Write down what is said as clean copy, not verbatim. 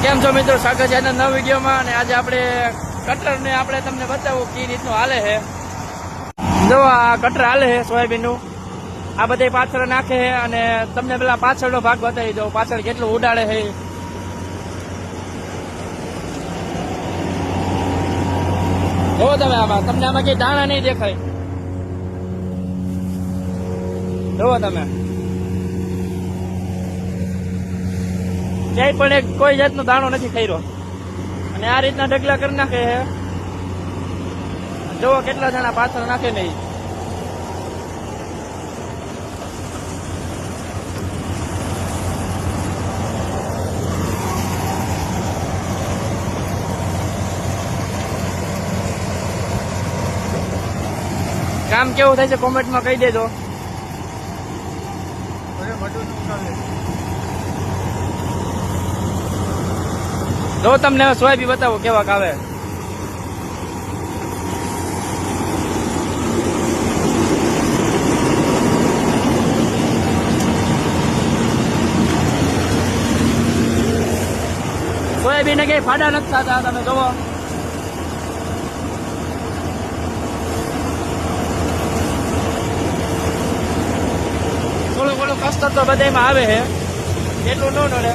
કેમ છો મિત્રો, સ્વાગત છે આજના નવા વિડીયોમાં. અને આજે આપણે કટરને આપણે તમને બતાવું કઈ રીતનું હાલે છે. જો આ કટર હાલે છે સોયાબીનનું, આ બધે પાછળ નાખે છે. અને તમને પેલા પાછળનો ભાગ બતાવી દઉં, પાછળ કેટલું ઉડાડે છે. જોવો તમે, આમાં તમને આમાં કઈ દાણા નહીં દેખાય. જોવો તમે, ક્યાંય પણ કોઈ જાતનો દાણો નથી ખાઈ. અને આ રીતના ઢગલા કરી નાખે છે. જોવો કેટલા જણા પાછળ નાખે નહીં. કામ કેવું થાય છે કોમેન્ટમાં કહી દેજો. જો તમને સોયાબીન બતાવો કેવાક આવે. સોયાબીન ને કઈ ફાડા નથી થતા, તમે જોવો. થોડું કસ્તર તો બધામાં આવે છે, એટલું ન નડે.